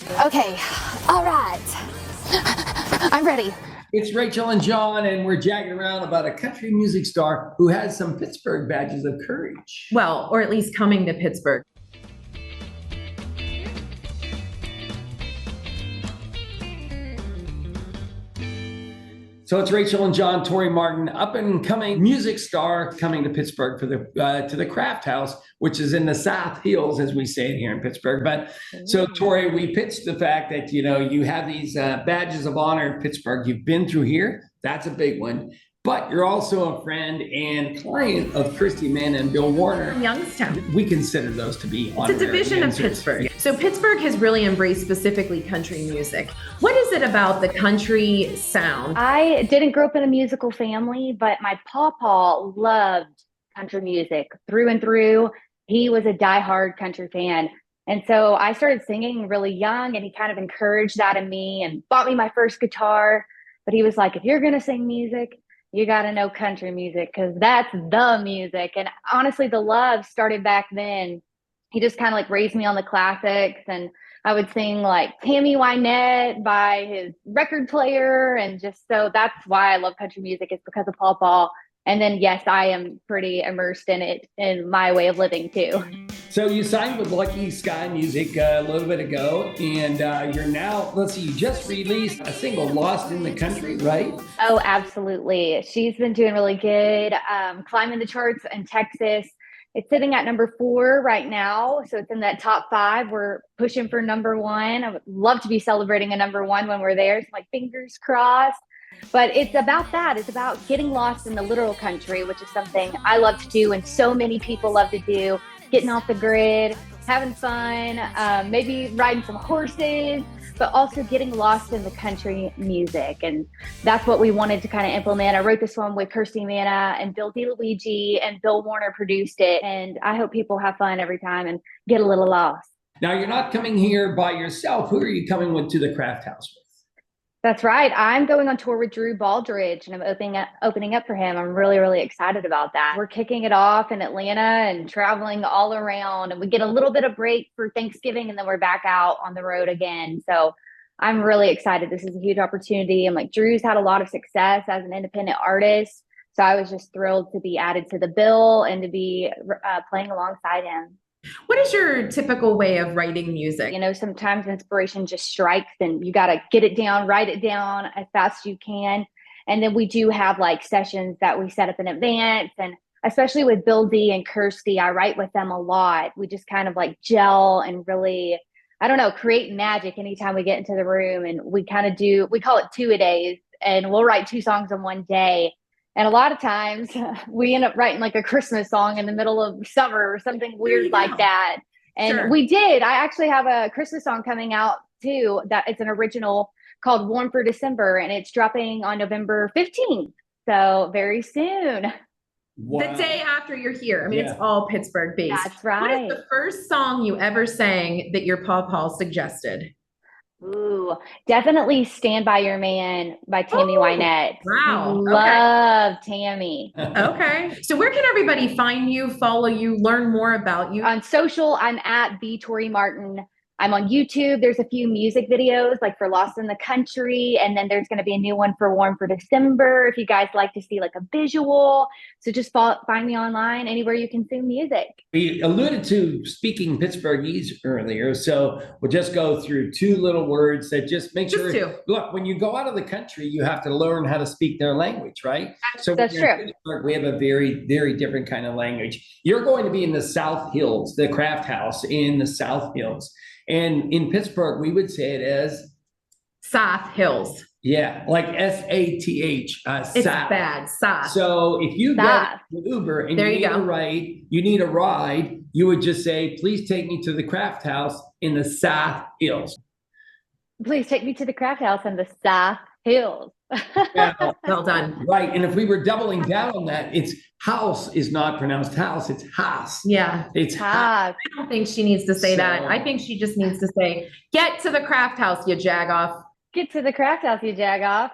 Okay, all right. I'm ready. It's Rachel and John, and we're jagging around about a country music star who has some Pittsburgh badges of courage. Well, or at least coming to Pittsburgh. So it's Rachel and John, Tori Martin, up and coming music star coming to Pittsburgh for the to the Crafthouse, which is in the South Hills, as we say it here in Pittsburgh. But so Tori, we pitched the fact that you have these badges of honor in Pittsburgh. You've been through here. That's a big one. But you're also a friend and client of Kirsti Manna and Bill Warner. Youngstown. We consider those to be honorary. It's a division of Pittsburgh. So Pittsburgh has really embraced specifically country music. What is it about the country sound? I didn't grow up in a musical family, but my pawpaw loved country music through and through. He was a diehard country fan. And so I started singing really young, and he kind of encouraged that in me and bought me my first guitar. But he was like, if you're going to sing music, you got to know country music because that's the music. And honestly, the love started back then. He just kind of like raised me on the classics, and I would sing like Tammy Wynette by his record player. And just so that's why I love country music. It's because of Paw Paw. And then, yes, I am pretty immersed in it in my way of living too. So you signed with LuckySky Music a little bit ago, and you're now, let's see, you just released a single, Lost in the Country, right? Oh, absolutely. She's been doing really good, climbing the charts in Texas. It's sitting at number 4 right now. So it's in that top 5. We're pushing for number 1. I would love to be celebrating a number 1 when we're there. So like fingers crossed. But it's about that. It's about getting lost in the literal country, which is something I love to do and so many people love to do. Getting off the grid, having fun, maybe riding some horses, but also getting lost in the country music. And that's what we wanted to kind of implement. I wrote this one with Kirsti Manna and Bill DeLuigi, and Bill Warner produced it. And I hope people have fun every time and get a little lost. Now, you're not coming here by yourself. Who are you coming with to the Crafthouse with? That's right. I'm going on tour with Drew Baldridge, and I'm opening up for him. I'm really, really excited about that. We're kicking it off in Atlanta and traveling all around, and we get a little bit of break for Thanksgiving, and then we're back out on the road again. So I'm really excited. This is a huge opportunity. And like Drew's had a lot of success as an independent artist. So I was just thrilled to be added to the bill and to be playing alongside him. What is your typical way of writing music? Sometimes inspiration just strikes and you got to get it down, write it down as fast as you can. And then we do have like sessions that we set up in advance. And especially with Bill D and Kirsti, I write with them a lot. We just kind of like gel and really, create magic anytime we get into the room. And we kind of we call it 2-a-days, and we'll write 2 songs in one day. And a lot of times we end up writing like a Christmas song in the middle of summer or something weird like that. And Sure. We did. I actually have a Christmas song coming out too, that it's an original called Warm for December, and it's dropping on November 15th. So very soon. Wow. The day after you're here. I mean, Yeah. It's all Pittsburgh based. That's right. What is the first song you ever sang that your pawpaw suggested? Ooh, definitely Stand By Your Man by Tammy Wynette. Wow. Love Tammy. Okay. So where can everybody find you, follow you, learn more about you? On social, I'm at the Tori Martin. I'm on YouTube. There's a few music videos like for Lost in the Country. And then there's going to be a new one for Warm for December if you guys like to see like a visual. So just find me online anywhere you consume music. We alluded to speaking Pittsburghese earlier, so we'll just go through 2 little words that just make sure. Just 2. Look, when you go out of the country, you have to learn how to speak their language, right? So That's when you're in true. Pittsburgh, we have a very, very different kind of language. You're going to be in the South Hills, the Crafthouse in the South Hills. And in Pittsburgh, we would say it as South Hills. Yeah, like SATH. It's bad. South. So if you get South. an Uber and There you you need go. you need a ride, you would just say, please take me to the Crafthouse in the South Hills. Please take me to the Crafthouse in the South Hills. Now, Well done. right, and if we were doubling down on that, it's house is not pronounced house, it's house. Yeah. It's house. Ah, I don't think she needs to say that. So- I think she just needs to say, get to the Crafthouse, you Jagoff. get to the Crafthouse, you Jagoff.